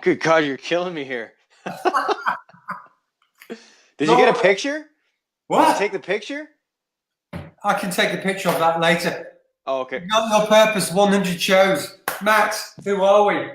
Good God, you're killing me here. Did you get a No, picture? Did you take what? the picture? I can take a picture of that later. Oh, okay. Got no purpose, 100 shows. Max, who are we?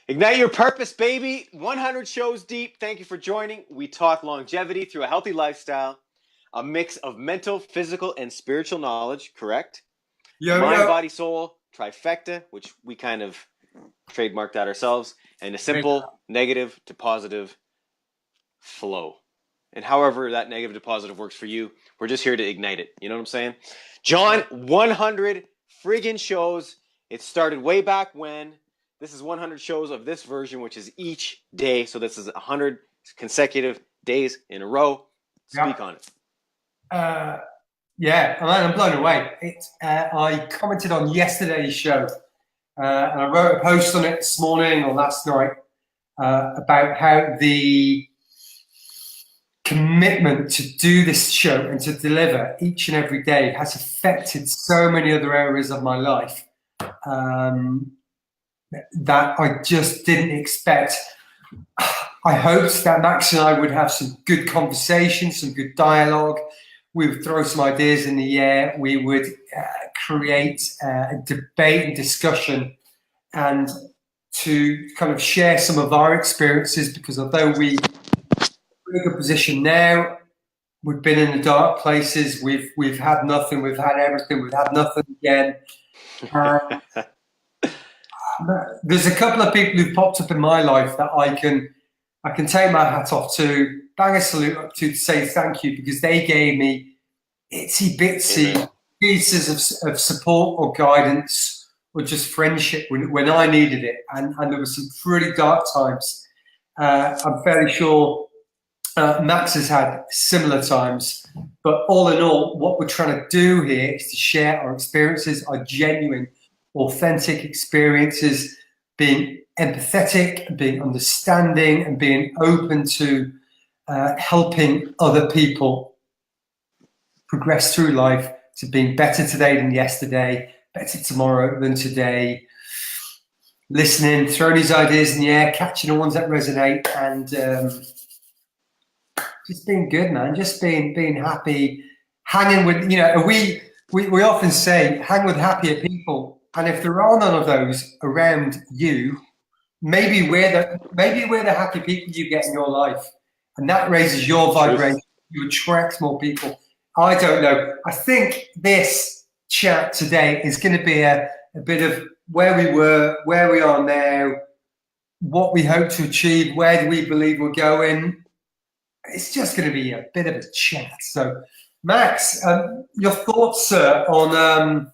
Ignite your purpose, baby. 100 shows deep. Thank you for joining. We talk longevity through a healthy lifestyle, a mix of mental, physical, and spiritual knowledge, correct? Yo, Mind, yo. body, soul, trifecta, which we kind of trademarked that ourselves, and a simple negative to positive flow. And however that negative to positive works for you, we're just here to ignite it. You know what I'm saying? John, 100 friggin' shows. It started way back when. This is 100 shows of this version, which is each day. So this is 100 consecutive days in a row. Yeah. Speak on it. Yeah, I'm blown away. I commented on yesterday's show, and I wrote a post on it this morning or last night about how the commitment to do this show and to deliver each and every day has affected so many other areas of my life that I just didn't expect. I hoped that Max and I would have some good conversation, some good dialogue. We would throw some ideas in the air. We would create a debate and discussion, and to kind of share some of our experiences, because although we're in a good position now, we've been in the dark places. We've had nothing. We've had everything. We've had nothing again. There's a couple of people who've popped up in my life that I can take my hat off to, bang a salute up to say thank you, because they gave me itsy bitsy pieces of support or guidance or just friendship when I needed it. And there were some pretty dark times. I'm fairly sure Max has had similar times. But all in all, what we're trying to do here is to share our experiences, our genuine, authentic experiences, being empathetic, being understanding, and being open to helping other people progress through life to being better today than yesterday, better tomorrow than today, listening, throwing these ideas in the air, catching the ones that resonate, and just being good, man. Just being happy, hanging with, we often say hang with happier people, and if there are none of those around you, maybe we're the happy people you get in your life, and that raises your vibration. You attract more people. I don't know. I think this chat today is going to be a bit of where we were, where we are now, what we hope to achieve, where do we believe we're going. It's just going to be a bit of a chat. So, Max, your thoughts, sir, on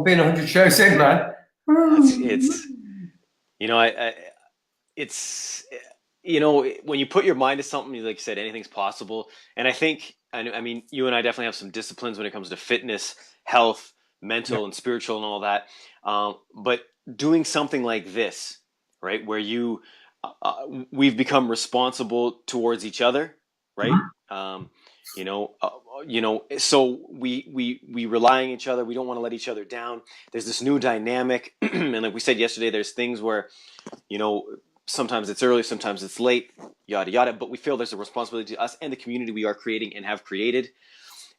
being 100 shows in, man? It's it's when you put your mind to something, like you said, anything's possible. And I mean, you and I definitely have some disciplines when it comes to fitness, health, mental, and spiritual, and all that. But doing something like this, right, where we've become responsible towards each other, right? So we rely on each other. We don't want to let each other down. There's this new dynamic, and like we said yesterday, there's things where, sometimes it's early, sometimes it's late, yada yada. But we feel there's a responsibility to us and the community we are creating and have created.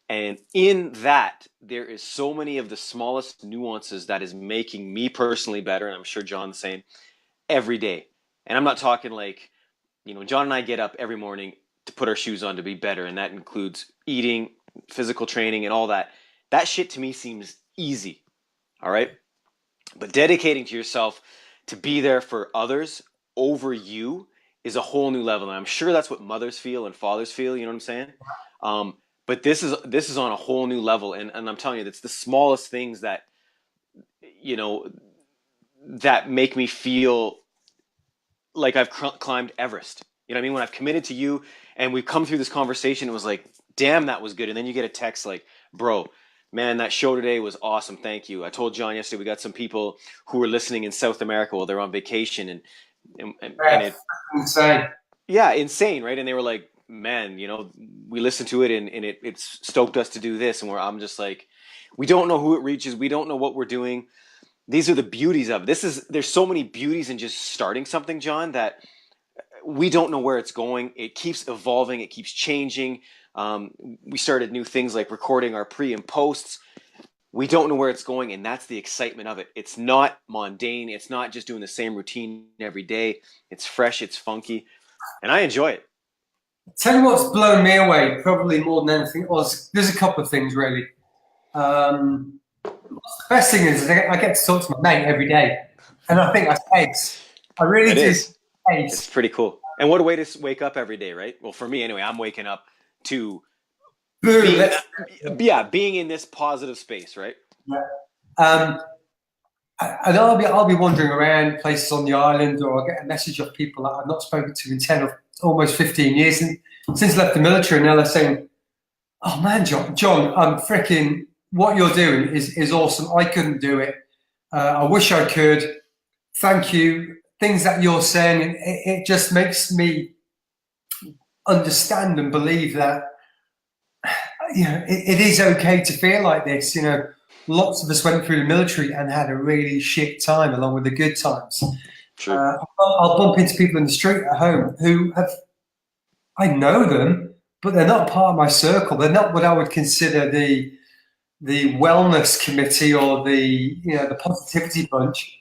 And in that, there is so many of the smallest nuances that is making me personally better, and I'm sure John the same, every day. And I'm not talking like, John and I get up every morning to put our shoes on to be better, and that includes eating, physical training, and all that. That shit to me seems easy, all right? But dedicating to yourself to be there for others over you is a whole new level, and I'm sure that's what mothers feel and fathers feel. You know what I'm saying? But this is on a whole new level, and I'm telling you, it's the smallest things that that make me feel like I've climbed Everest. You know what I mean? When I've committed to you and we've come through this conversation, it was like, damn, that was good. And then you get a text like, bro, man, that show today was awesome. Thank you. I told John yesterday we got some people who were listening in South America while they're on vacation, and it, insane. Yeah, insane, right? And they were like, man, we listened to it and it stoked us to do this. And I'm just like, we don't know who it reaches. We don't know what we're doing. these are the beauties of it. There's so many beauties in just starting something, John, that we don't know where it's going. It keeps evolving. It keeps changing. We started new things like recording our pre and posts. We don't know where it's going, and that's the excitement of it. It's not mundane. It's not just doing the same routine every day. It's fresh. It's funky, and I enjoy it. Tell you what's blown me away, probably more than anything. Well, there's a couple of things really. The best thing is I get to talk to my mate every day, and I think that's ace. I really do. Ace. It's pretty cool. And what a way to wake up every day, right? Well, for me anyway, I'm waking up to being in this positive space, right? Yeah. And I'll be wandering around places on the island, or I'll get a message of people that I've not spoken to in 10 or almost 15 years, and since I left the military, and now they're saying, "Oh man, John, I'm freaking what you're doing is awesome. I couldn't do it. I wish I could. Thank you." Things that you're saying, it just makes me understand and believe that it is okay to feel like this. Lots of us went through the military and had a really shit time along with the good times. Sure. I'll bump into people in the street at home who I know them, but they're not part of my circle. They're not what I would consider the wellness committee or the positivity bunch.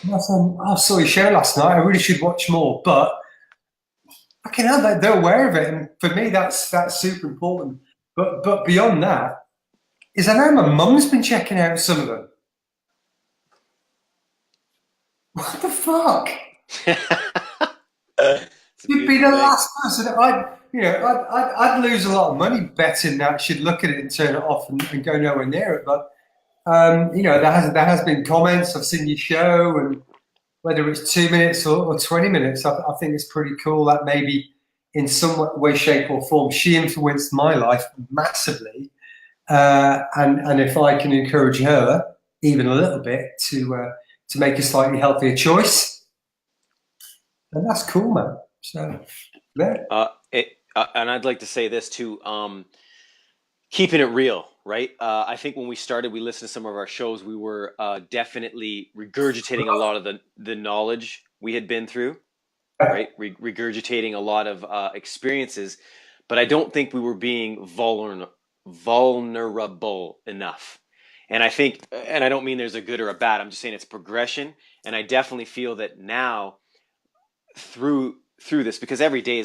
And I thought, I saw your show last night. I really should watch more, but I can have that. They're aware of it, and for me, that's super important. But beyond that, is I know my mum's been checking out some of them. What the fuck? You'd be the last person. I'd lose a lot of money betting that she'd look at it and turn it off and go nowhere near it. But there has been comments. I've seen your show, and whether it's 2 minutes or 20 minutes, I think it's pretty cool that maybe in some way, shape, or form she influenced my life massively. And if I can encourage her even a little bit to make a slightly healthier choice, then that's cool, man. So, yeah. And I'd like to say this too, keeping it real, right? I think when we started, we listened to some of our shows, we were definitely regurgitating a lot of the knowledge we had been through, right? Regurgitating a lot of experiences, but I don't think we were being vulnerable enough. And I think, and I don't mean there's a good or a bad, I'm just saying it's progression. And I definitely feel that now through this, because every day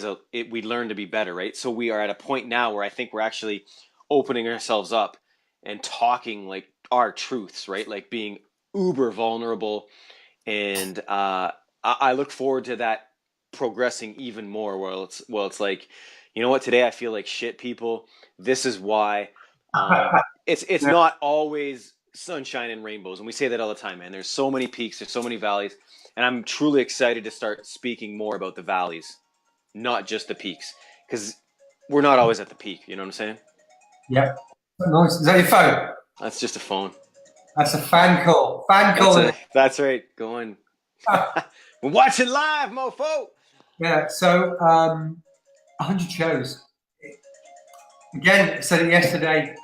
we learn to be better, right? So we are at a point now where I think we're actually opening ourselves up and talking like our truths, right? Like being uber vulnerable. And I look forward to that progressing even more, where it's like, you know what, today I feel like shit, people. This is why. It's not always sunshine and rainbows, and we say that all the time, man. There's so many peaks, there's so many valleys, and I'm truly excited to start speaking more about the valleys, not just the peaks, because we're not always at the peak. You know what I'm saying? Yeah. Nice. Is that your phone? That's just a phone. That's a fan call. That's right. Going. We're watching live, mofo. Yeah. So 100 shows. Again, I said it yesterday.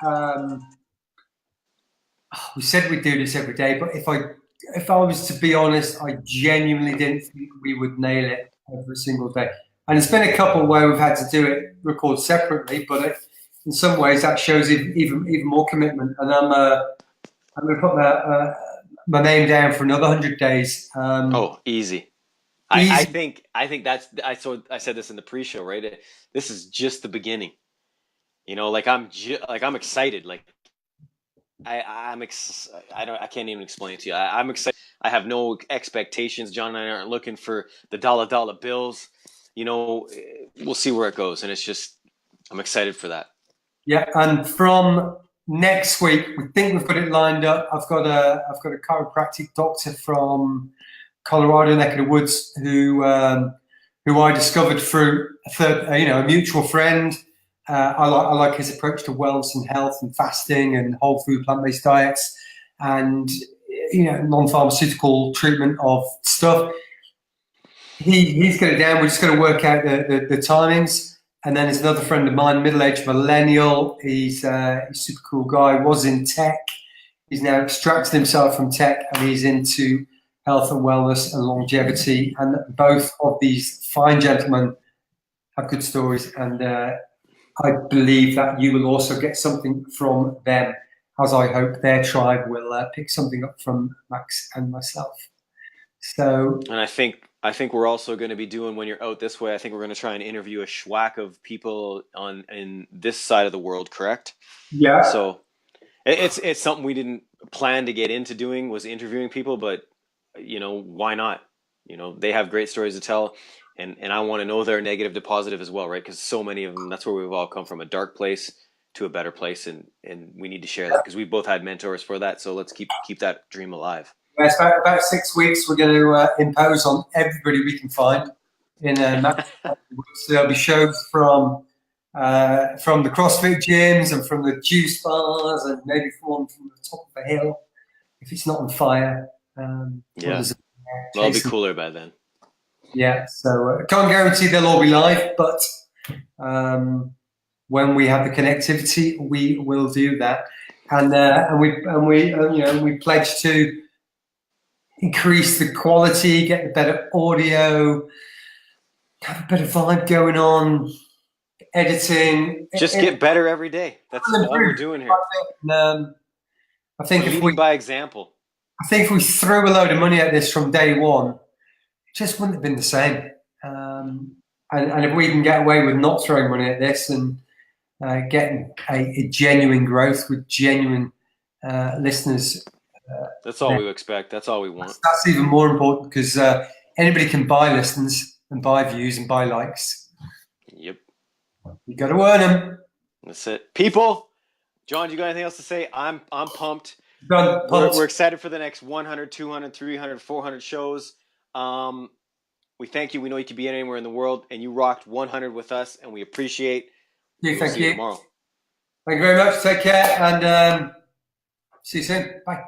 We said we'd do this every day, but if I was to be honest, I genuinely didn't think we would nail it every single day. And it's been a couple where we've had to record separately, but in some ways that shows even more commitment. And I'm going to put my name down for another 100 days. Easy. I think that's I said this in the pre-show, right? This is just the beginning. I'm excited. Like I can't even explain it to you. I'm excited. I have no expectations. John and I aren't looking for the dollar bills. We'll see where it goes, and it's just I'm excited for that. Yeah, and from next week, we think we've got it lined up. I've got a chiropractic doctor from Colorado, neck of the woods, who I discovered through a mutual friend. I like his approach to wellness and health and fasting and whole food plant-based diets and non-pharmaceutical treatment of stuff. He's got it down. We're just going to work out the timings. And then there's another friend of mine, middle-aged millennial. He's a super cool guy. Was in tech. He's now extracted himself from tech, and he's into health and wellness and longevity. And both of these fine gentlemen have good stories, and I believe that you will also get something from them, as I hope their tribe will pick something up from Max and myself. So, And I think we're also going to be doing, when you're out this way, I think we're going to try and interview a schwack of people in this side of the world, correct? yeah. So it's something we didn't plan to get into doing, was interviewing people, but why not? They have great stories to tell, and I want to know their negative to positive as well, right? Because so many of them, that's where we've all come from, a dark place to a better place, and we need to share that because we both had mentors for that. So let's keep that dream alive. Yeah, it's about 6 weeks. We're going to impose on everybody we can find in Max. So there'll be shows from the CrossFit gyms and from the juice bars, and maybe one from the top of the hill if it's not on fire. Yeah, that'll be cooler by then. Yeah, so can't guarantee they'll all be live, but when we have the connectivity, we will do that, and we pledge to increase the quality, get the better audio, have a better vibe going on, editing. Just get better every day. That's all we're doing here. I think we're leading by example. I think if we threw a load of money at this from day one, it just wouldn't have been the same. And if we can get away with not throwing money at this and getting a genuine growth with genuine listeners, that's all we expect. That's all we want. That's even more important because anybody can buy listens and buy views and buy likes. Yep. You got to earn them. That's it. People, John, do you got anything else to say? I'm pumped. Pumped. We're excited for the next 100, 200, 300, 400 shows. We thank you. We know you could be anywhere in the world, and you rocked 100 with us, and we appreciate. Thank you. Tomorrow. Thank you very much. Take care, and see you soon. Bye.